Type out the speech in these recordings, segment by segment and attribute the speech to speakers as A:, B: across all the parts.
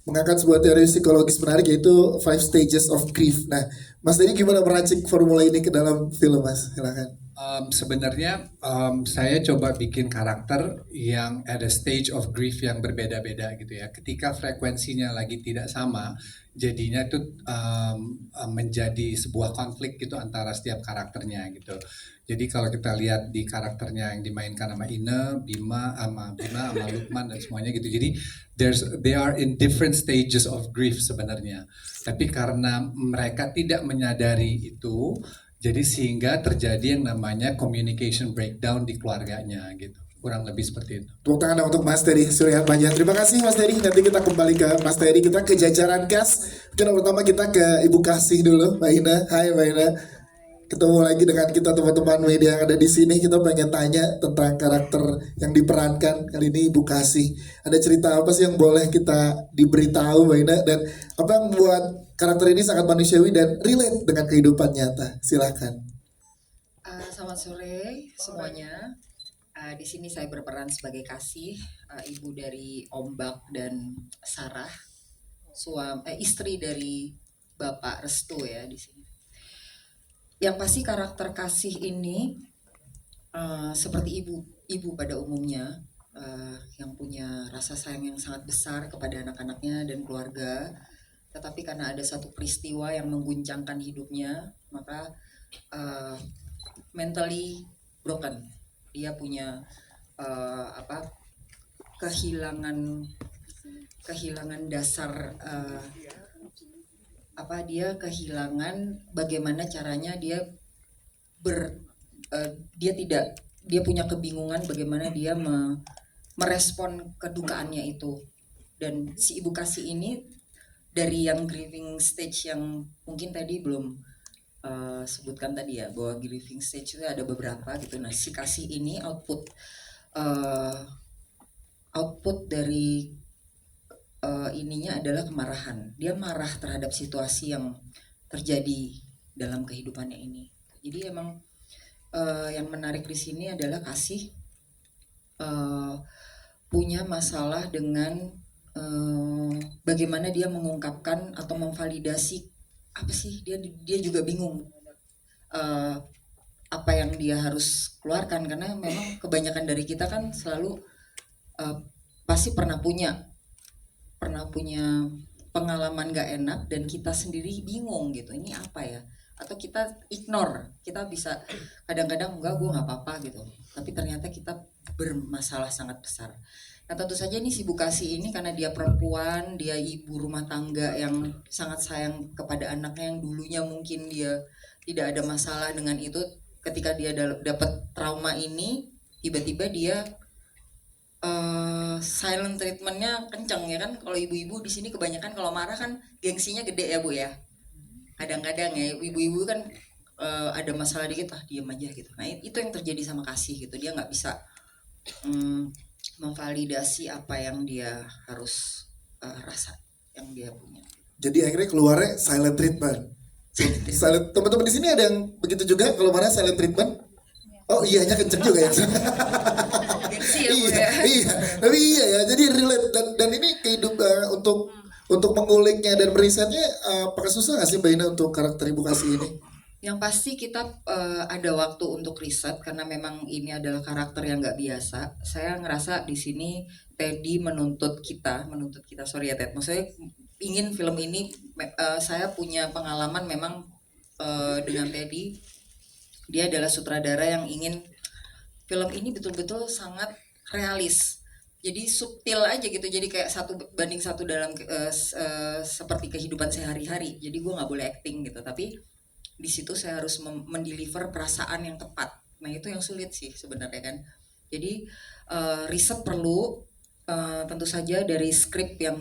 A: mengangkat sebuah teori psikologis menarik yaitu Five Stages of Grief. Nah, Mas Denny gimana meracik formula ini ke dalam film, Mas? Silakan.
B: Sebenarnya saya coba bikin karakter yang ada stage of grief yang berbeda-beda gitu ya. Ketika frekuensinya lagi tidak sama, jadinya itu menjadi sebuah konflik gitu antara setiap karakternya gitu. Jadi kalau kita lihat di karakternya yang dimainkan sama Ine, Bima, sama Lukman dan semuanya gitu. Jadi they are in different stages of grief sebenarnya. Tapi karena mereka tidak menyadari itu, jadi sehingga terjadi yang namanya communication breakdown di keluarganya gitu. Kurang lebih seperti itu.
A: Tepuk tangan untuk Mas Terry Surya Panjang. Terima kasih Mas Terry. Nanti kita kembali ke Mas Terry. Kita ke jajaran cast. Mungkin yang pertama kita ke Ibu Kasih dulu, Mbak Ina. Hai Mbak Ina. Ketemu lagi dengan kita teman-teman media yang ada di sini. Kita pengen tanya tentang karakter yang diperankan kali ini Ibu Kasih. Ada cerita apa sih yang boleh kita diberitahu Mbak Ina, dan apa yang membuat karakter ini sangat manusiawi dan relate dengan kehidupan nyata? Silakan.
C: Selamat sore semuanya. Di sini saya berperan sebagai Kasih, ibu dari Ombak dan Sarah, istri dari Bapak Restu ya di sini. Yang pasti karakter Kasih ini seperti ibu pada umumnya, yang punya rasa sayang yang sangat besar kepada anak-anaknya dan keluarga. Tetapi karena ada satu peristiwa yang mengguncangkan hidupnya, maka mentally broken. Dia punya kehilangan dasar, dia kehilangan bagaimana caranya dia dia punya kebingungan bagaimana dia merespon kedukaannya itu. Dan si Ibu Kasih ini dari yang grieving stage yang mungkin tadi belum sebutkan tadi ya, bahwa grieving stage itu ada beberapa gitu. Nah, si Kasih ini output dari ininya adalah kemarahan. Dia marah terhadap situasi yang terjadi dalam kehidupannya ini. Jadi emang yang menarik di sini adalah Kasih punya masalah dengan bagaimana dia mengungkapkan atau memvalidasi apa sih, dia juga bingung apa yang dia harus keluarkan, karena memang kebanyakan dari kita kan selalu pasti pernah punya pengalaman gak enak dan kita sendiri bingung gitu, ini apa ya, atau kita ignore, kita bisa kadang-kadang enggak, gue nggak apa-apa gitu, tapi ternyata kita bermasalah sangat besar. Nah, tentu saja ini si Bu Kasih ini karena dia perempuan, dia ibu rumah tangga yang sangat sayang kepada anaknya yang dulunya mungkin dia tidak ada masalah dengan itu. Ketika dia dapat trauma ini, tiba-tiba dia silent treatmentnya kenceng ya kan. Kalau ibu-ibu di sini kebanyakan kalau marah kan gengsinya gede ya Bu ya. Kadang-kadang ya ibu-ibu kan ada masalah dikit diem aja gitu. Nah, itu yang terjadi sama Kasih gitu. Dia nggak bisa memvalidasi apa yang dia harus rasa, yang dia punya.
A: Jadi akhirnya keluarnya silent treatment. Silent. Teman-teman di sini ada yang begitu juga kalau marah silent treatment? Oh iyanya kenceng juga ya. Iya. Tapi iya ya. Jadi relate dan ini kehidupan untuk menguliknya dan merisetnya apakah susah nggak sih Mbak Ina untuk karakter Ibu Kasih ini?
C: Yang pasti kita ada waktu untuk riset karena memang ini adalah karakter yang nggak biasa. Saya ngerasa di sini Teddy menuntut kita, sorry ya Ted, maksudnya ingin film ini saya punya pengalaman memang dengan Teddy. Dia adalah sutradara yang ingin film ini betul-betul sangat realis. Jadi subtil aja gitu, jadi kayak 1:1 dalam seperti kehidupan sehari-hari. Jadi gue nggak boleh acting gitu, tapi di situ saya harus mendeliver perasaan yang tepat. Nah, itu yang sulit sih sebenarnya kan. Jadi riset perlu, tentu saja dari skrip yang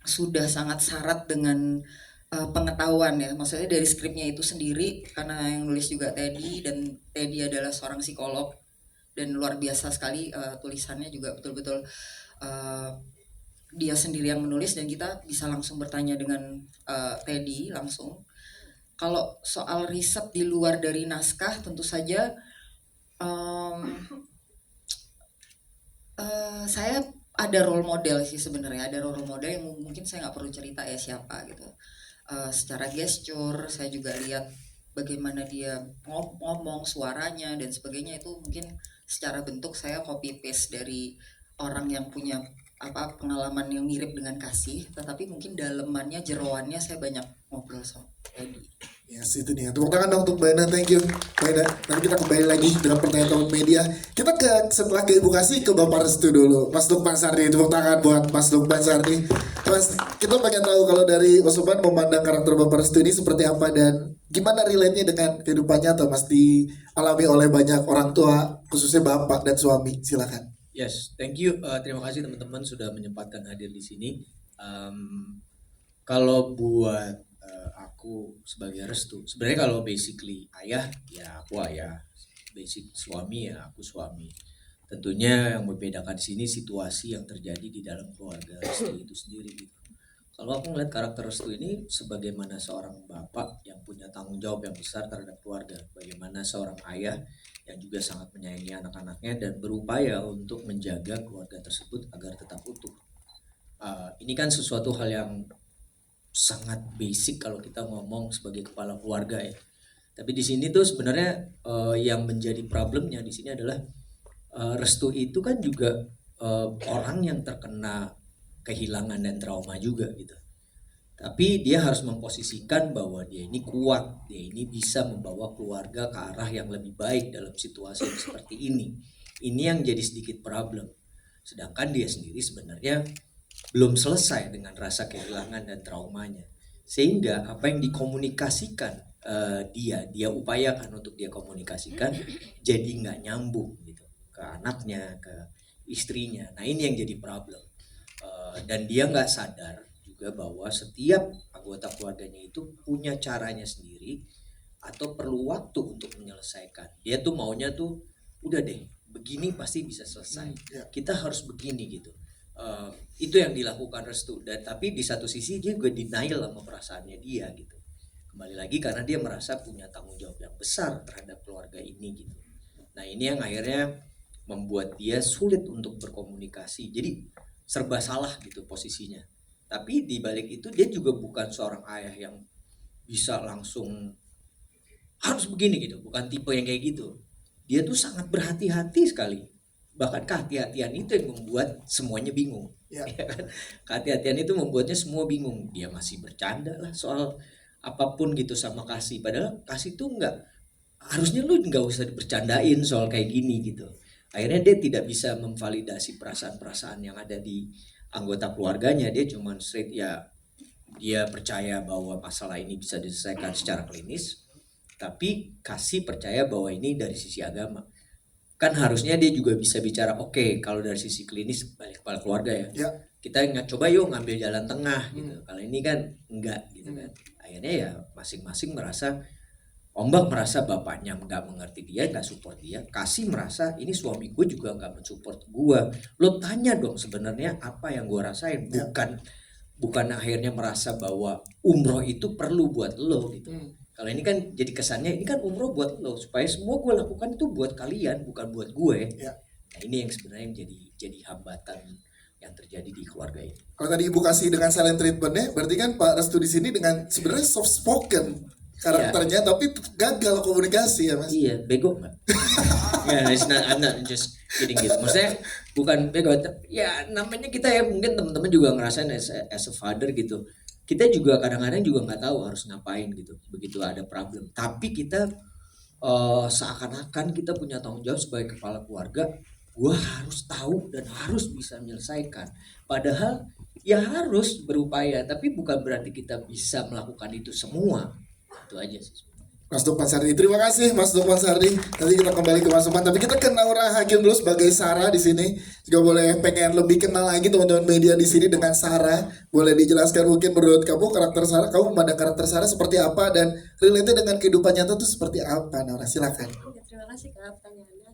C: sudah sangat syarat dengan pengetahuan ya. Maksudnya dari skripnya itu sendiri, karena yang nulis juga Teddy, dan Teddy adalah seorang psikolog dan luar biasa sekali tulisannya juga betul-betul dia sendiri yang menulis, dan kita bisa langsung bertanya dengan Teddy langsung. Kalau soal riset di luar dari naskah, tentu saja saya ada role model sih sebenarnya, ada role model yang mungkin saya nggak perlu cerita ya siapa gitu. Secara gesture saya juga lihat bagaimana dia ngomong, suaranya dan sebagainya, itu mungkin secara bentuk saya copy paste dari orang yang punya pengalaman yang mirip dengan Kasih, tetapi mungkin dalemannya, jeroannya saya banyak ngobrol sama Teddy.
A: Yes, itu nih. Tepuk tangan dong untuk Mbak Ina, thank you. Mbak Ina, nanti kita kembali lagi dengan pertanyaan teman media. Kita setelah ke Ibu Kasih ke Bapak Restu dulu. Mas Lukman Sardi, tepuk tangan buat Mas Lukman Sardi. Mas, kita pengen tahu kalau dari Mas Lukman memandang karakter Bapak Restu ini seperti apa dan gimana relate-nya dengan kehidupan nyata Mas dialami oleh banyak orang tua, khususnya bapak dan suami. Silakan.
D: Yes, thank you. Terima kasih teman-teman sudah menyempatkan hadir di sini. Kalau buat aku sebagai Restu, sebenarnya kalau basically ayah, ya aku ayah. Basic suami, ya aku suami. Tentunya yang membedakan di sini situasi yang terjadi di dalam keluarga Restu itu sendiri. Gitu. Kalau aku melihat karakter Restu ini sebagaimana seorang bapak yang punya tanggung jawab yang besar terhadap keluarga, bagaimana seorang ayah yang juga sangat menyayangi anak-anaknya dan berupaya untuk menjaga keluarga tersebut agar tetap utuh. Ini kan sesuatu hal yang sangat basic kalau kita ngomong sebagai kepala keluarga ya. Tapi di sini tuh sebenarnya yang menjadi problemnya di sini adalah Restu itu kan juga orang yang terkena kehilangan dan trauma juga gitu. Tapi dia harus memposisikan bahwa dia ini kuat, dia ini bisa membawa keluarga ke arah yang lebih baik dalam situasi yang seperti ini. Ini yang jadi sedikit problem. Sedangkan dia sendiri sebenarnya belum selesai dengan rasa kehilangan dan traumanya. Sehingga apa yang dikomunikasikan dia upayakan untuk dia komunikasikan jadi nggak nyambung gitu ke anaknya, ke istrinya. Nah ini yang jadi problem. Dan dia nggak sadar juga bahwa setiap anggota keluarganya itu punya caranya sendiri atau perlu waktu untuk menyelesaikan. Dia tuh maunya tuh udah deh begini pasti bisa selesai. Kita harus begini gitu. Itu yang dilakukan Restu. Dan tapi di satu sisi dia juga denial sama perasaannya dia gitu. Kembali lagi karena dia merasa punya tanggung jawab yang besar terhadap keluarga ini gitu. Nah ini yang akhirnya membuat dia sulit untuk berkomunikasi. Jadi serba salah gitu posisinya. Tapi di balik itu dia juga bukan seorang ayah yang bisa langsung harus begini gitu, bukan tipe yang kayak gitu. Dia tuh sangat berhati-hati sekali. Bahkan kehati-hatian itu yang membuat semuanya bingung. Ya. Kehati-hatian itu membuatnya semua bingung. Dia masih bercanda lah soal apapun gitu sama Kasih. Padahal Kasih tuh harusnya lu nggak usah bercandain soal kayak gini gitu. Akhirnya dia tidak bisa memvalidasi perasaan-perasaan yang ada di anggota keluarganya. Dia cuma straight ya dia percaya bahwa masalah ini bisa diselesaikan secara klinis, tapi Kasih percaya bahwa ini dari sisi agama. Kan harusnya dia juga bisa bicara oke, kalau dari sisi klinis balik kepala keluarga ya. Kita coba yuk ngambil jalan tengah gitu. Kalau ini kan enggak gitu kan. Akhirnya ya masing-masing merasa Ombak merasa bapaknya nggak mengerti dia, nggak support dia. Kasih merasa ini suami gue juga nggak mensupport gue. Lo tanya dong sebenarnya apa yang gue rasain. Bukan akhirnya merasa bahwa umroh itu perlu buat lo gitu. Kalau ini kan jadi kesannya ini kan umroh buat lo supaya semua gue lakukan itu buat kalian bukan buat gue. Nah ini yang sebenarnya jadi hambatan yang terjadi di keluarga ini.
A: Kalau tadi Ibu Kasih dengan silent treatmentnya, berarti kan Pak Restu di sini dengan sebenarnya soft spoken karakternya, tapi gagal komunikasi ya Mas.
D: Iya, bego Mbak. I'm not just kidding gitu. Maksudnya bukan bego, ya namanya kita ya mungkin teman-teman juga ngerasain as a father gitu. Kita juga kadang-kadang juga nggak tahu harus ngapain gitu. Begitu ada problem. Tapi kita seakan-akan kita punya tanggung jawab sebagai kepala keluarga. Gue harus tahu dan harus bisa menyelesaikan. Padahal ya harus berupaya, tapi bukan berarti kita bisa melakukan itu semua. Itu aja sih.
A: Mas Lukman Sardi, terima kasih Mas Lukman Sardi. Nanti kita kembali ke Mas Lukman, tapi kita ke Naura Hakim dulu sebagai Sarah di sini. Juga boleh pengen lebih kenal lagi teman-teman media di sini dengan Sarah. Boleh dijelaskan mungkin menurut kamu karakter Sarah, kamu memandang karakter Sarah seperti apa dan relate dengan kehidupan nyata itu seperti apa? Naura, silakan.
E: Terima kasih Kak pertanyaannya.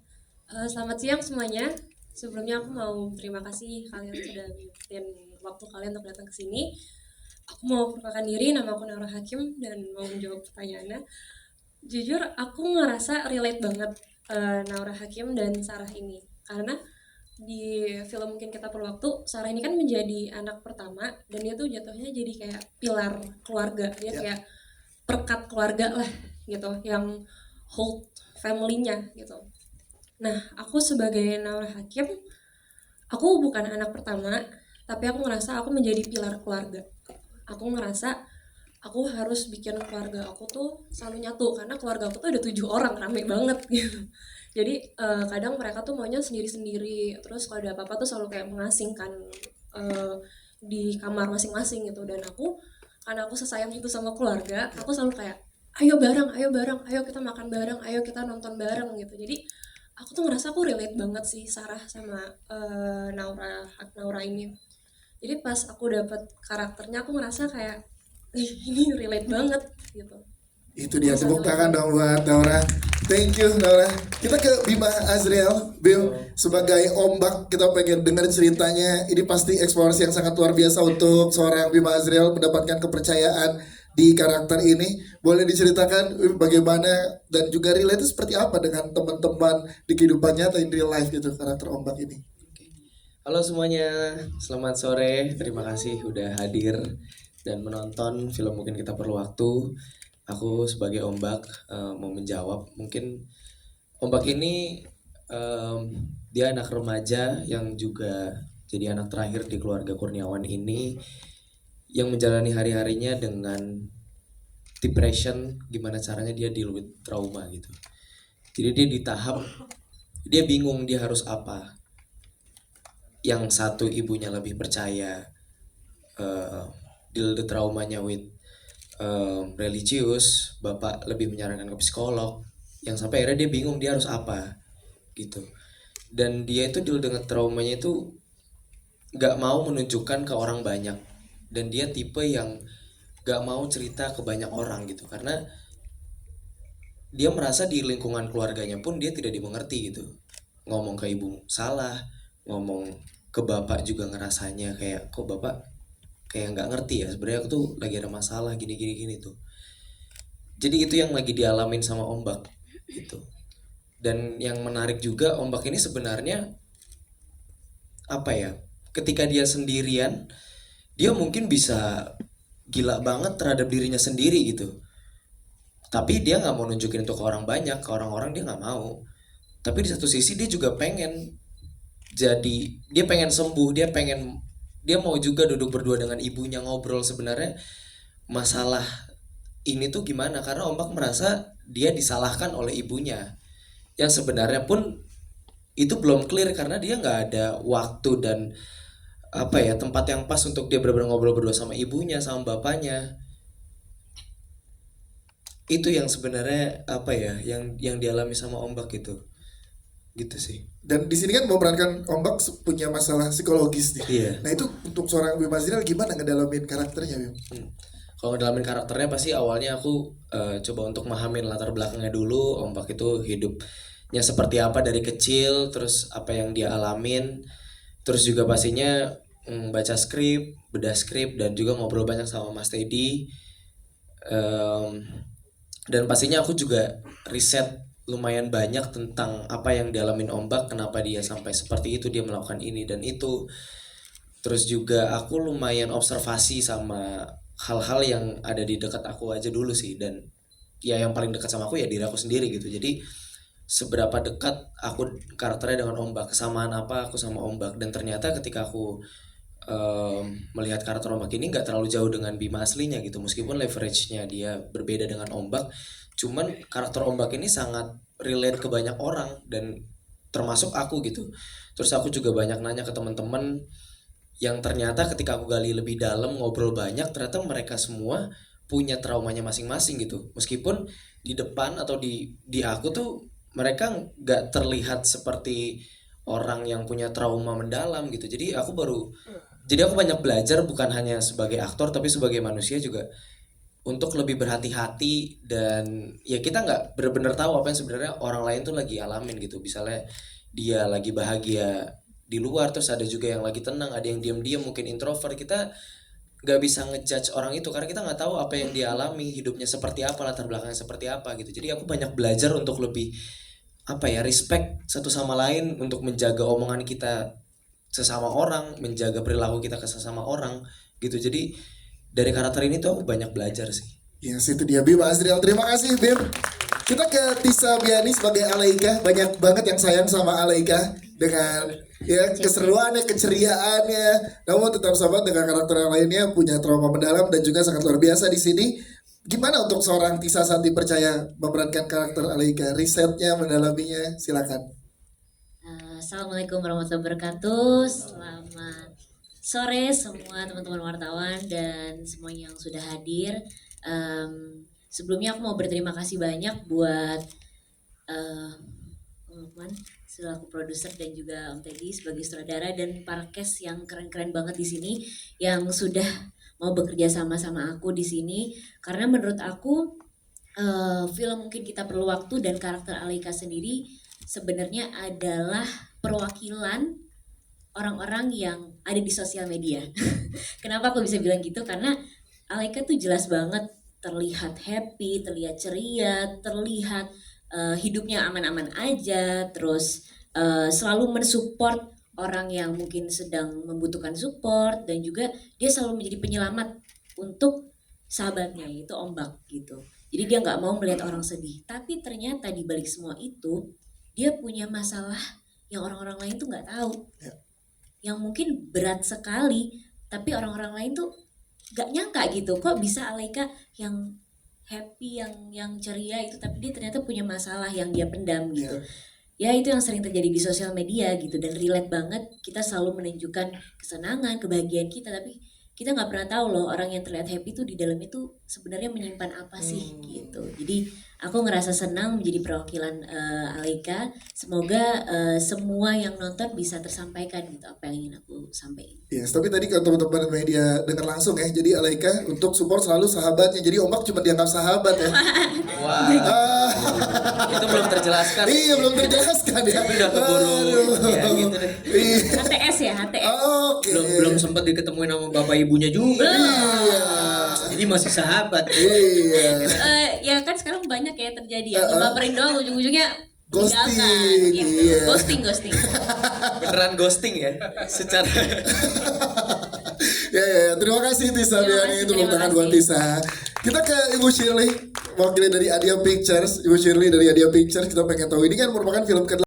E: Selamat siang semuanya. Sebelumnya aku mau terima kasih kalian sudah nyempetin waktu kalian untuk datang ke sini. Aku mau perkenalkan diri, nama aku Naura Hakim dan mau menjawab pertanyaannya. Jujur aku ngerasa relate banget Naura Hakim dan Sarah ini karena di film Mungkin Kita Perlu Waktu, Sarah ini kan menjadi anak pertama dan dia tuh jatuhnya jadi kayak pilar keluarga, dia kayak perkat keluarga lah gitu, yang hold family-nya gitu. Nah, aku sebagai Naura Hakim, aku bukan anak pertama, tapi aku ngerasa aku menjadi pilar keluarga. Aku ngerasa aku harus bikin keluarga aku tuh selalu nyatu, karena keluarga aku tuh ada 7 orang, rame banget gitu. Jadi kadang mereka tuh maunya sendiri-sendiri, terus kalau ada apa-apa tuh selalu kayak mengasingkan eh, di kamar masing-masing gitu. Dan aku, karena aku sesayang itu sama keluarga, aku selalu kayak ayo bareng, ayo kita makan bareng, ayo kita nonton bareng gitu. Jadi aku tuh ngerasa aku relate banget sih Sarah sama Naura ini. Jadi pas aku dapet karakternya, aku ngerasa kayak ini relate banget gitu.
A: Itu dia, tepuk tangan dong buat Naura. Thank you Naura. Kita ke Bima Azriel. Bim, sebagai ombak kita pengen dengar ceritanya. Ini pasti eksplorasi yang sangat luar biasa untuk seorang Bima Azriel mendapatkan kepercayaan di karakter ini. Boleh diceritakan bagaimana dan juga relate seperti apa dengan teman-teman di kehidupan nyata in real life gitu, karakter ombak ini.
F: Halo semuanya, selamat sore. Terima kasih udah hadir dan menonton film Mungkin Kita Perlu Waktu. Aku sebagai Ombak mau menjawab. Mungkin Ombak ini dia anak remaja yang juga jadi anak terakhir di keluarga Kurniawan ini, yang menjalani hari-harinya dengan depression, gimana caranya dia deal with trauma gitu. Jadi dia di tahap dia bingung dia harus apa. Yang satu ibunya lebih percaya deal the traumanya with religius, bapak lebih menyarankan ke psikolog, yang sampai akhirnya dia bingung dia harus apa gitu. Dan dia itu deal dengan traumanya itu gak mau menunjukkan ke orang banyak, dan dia tipe yang gak mau cerita ke banyak orang gitu, karena dia merasa di lingkungan keluarganya pun dia tidak dimengerti gitu. Ngomong ke ibu salah, ngomong ke bapak juga ngerasanya kayak kok bapak kayak nggak ngerti ya, sebenarnya aku tuh lagi ada masalah gini tuh. Jadi itu yang lagi dialamin sama Ombak gitu. Dan yang menarik juga, Ombak ini sebenarnya apa ya, ketika dia sendirian dia mungkin bisa gila banget terhadap dirinya sendiri gitu, tapi dia nggak mau nunjukin itu ke orang banyak, ke orang-orang dia nggak mau. Tapi di satu sisi dia juga pengen dia pengen sembuh, dia mau juga duduk berdua dengan ibunya ngobrol sebenarnya masalah ini tuh gimana, karena Ombak merasa dia disalahkan oleh ibunya, yang sebenarnya pun itu belum clear karena dia nggak ada waktu dan apa ya, tempat yang pas untuk dia benar-benar ngobrol berdua sama ibunya sama bapaknya. Itu yang sebenarnya apa ya, yang dialami sama Ombak gitu sih.
A: Dan di sini kan memerankan Ombak punya masalah psikologis nih.
F: Iya.
A: Nah itu untuk seorang Bima Azriel gimana ngedalamin karakternya Bim?
F: Kalau ngedalamin karakternya pasti awalnya aku coba untuk memahamin latar belakangnya dulu. Ombak itu hidupnya seperti apa dari kecil, terus apa yang dia alamin, terus juga pastinya baca skrip, bedah skrip, dan juga ngobrol banyak sama Mas Teddy. Dan pastinya aku juga riset lumayan banyak tentang apa yang dialamin Ombak, kenapa dia sampai seperti itu, dia melakukan ini dan itu. Terus juga aku lumayan observasi sama hal-hal yang ada di dekat aku aja dulu sih, dan ya yang paling dekat sama aku ya diri aku sendiri gitu. Jadi seberapa dekat aku karakternya dengan Ombak, kesamaan apa aku sama Ombak. Dan ternyata ketika aku melihat karakter Ombak ini nggak terlalu jauh dengan Bima aslinya gitu, meskipun leverage-nya dia berbeda dengan Ombak, cuman karakter Ombak ini sangat relate ke banyak orang dan termasuk aku gitu. Terus aku juga banyak nanya ke teman-teman yang ternyata ketika aku gali lebih dalam, ngobrol banyak, ternyata mereka semua punya traumanya masing-masing gitu. Meskipun di depan atau di aku tuh mereka nggak terlihat seperti orang yang punya trauma mendalam gitu. Jadi aku banyak belajar, bukan hanya sebagai aktor tapi sebagai manusia juga, untuk lebih berhati-hati. Dan ya kita nggak benar-benar tahu apa yang sebenarnya orang lain tuh lagi alamin gitu. Misalnya dia lagi bahagia di luar, terus ada juga yang lagi tenang, ada yang diam-diam mungkin introvert. Kita nggak bisa ngejudge orang itu karena kita nggak tahu apa yang dia alami, hidupnya seperti apa, latar belakangnya seperti apa gitu. Jadi aku banyak belajar untuk lebih apa ya, respect satu sama lain untuk menjaga omongan kita sesama orang, menjaga perilaku kita ke sesama orang gitu. Jadi dari karakter ini tuh aku banyak belajar sih.
A: Yes, itu dia Bim Azriel. Terima kasih Bim. Kita ke Tisa Biani sebagai Alaika. Banyak banget yang sayang sama Alaika dengan ya keseruannya, keceriaannya. Namun tetap sama dengan karakter yang lainnya, punya trauma mendalam dan juga sangat luar biasa di sini. Gimana untuk seorang Tisa Santi percaya memerankan karakter Alaika? Risetnya, mendalaminya, silakan.
G: Assalamualaikum warahmatullahi wabarakatuh. Selamat sore semua teman-teman wartawan dan semuanya yang sudah hadir. Sebelumnya aku mau berterima kasih banyak buat Om Lukman selaku produser dan juga Om Teddy sebagai sutradara dan para cast yang keren-keren banget di sini yang sudah mau bekerja sama-sama aku di sini, karena menurut aku film Mungkin Kita Perlu Waktu dan karakter Alaika sendiri sebenarnya adalah perwakilan orang-orang yang ada di sosial media. Kenapa aku bisa bilang gitu? Karena Alaika tuh jelas banget terlihat happy, terlihat ceria, terlihat hidupnya aman-aman aja, terus selalu mensupport orang yang mungkin sedang membutuhkan support, dan juga dia selalu menjadi penyelamat untuk sahabatnya, yaitu Ombak gitu. Jadi dia nggak mau melihat orang sedih. Tapi ternyata di balik semua itu dia punya masalah yang orang-orang lain tuh nggak tahu, yang mungkin berat sekali, tapi orang-orang lain tuh nggak nyangka gitu. Kok bisa Alaika yang happy, yang ceria itu, tapi dia ternyata punya masalah yang dia pendam gitu. Ya itu yang sering terjadi di sosial media gitu, dan relate banget. Kita selalu menunjukkan kesenangan, kebahagiaan kita, tapi kita nggak pernah tahu loh orang yang terlihat happy itu di dalam itu sebenarnya menyimpan apa sih gitu. Jadi aku ngerasa senang menjadi perwakilan Alaika. Semoga semua yang nonton bisa tersampaikan gitu apa yang ingin aku sampaikan.
A: Yes, tapi tadi kalau teman-teman media dengar langsung ya, jadi Alaika untuk support selalu sahabatnya. Jadi Ombak cuma dianggap sahabat ya.
F: Wah. Itu belum terjelaskan.
A: Iya, belum terjelaskan ya.
F: Tapi udah keburu ya gitu deh.
G: HTS ya, HTS.
A: Oke.
D: Belum sempat diketemuin sama bapak ibunya juga.
A: Iya.
D: Jadi masih sahabat.
A: Iya.
G: Ya kan sekarang banyak ya terjadi ya, ngebaperin doang ujung-ujungnya
A: Ghosting,
G: meninggalkan, gitu.
A: iya.
G: Ghosting.
F: Beneran ghosting ya secara
A: Ya, terima kasih Tisa Biani, itu
G: terima
A: tangan
G: kasih.
A: buat Tisa. Kita ke Ibu Shirley, wakilnya dari Adia Pictures. Ibu Shirley dari Adia Pictures, kita pengen tahu ini kan merupakan film ke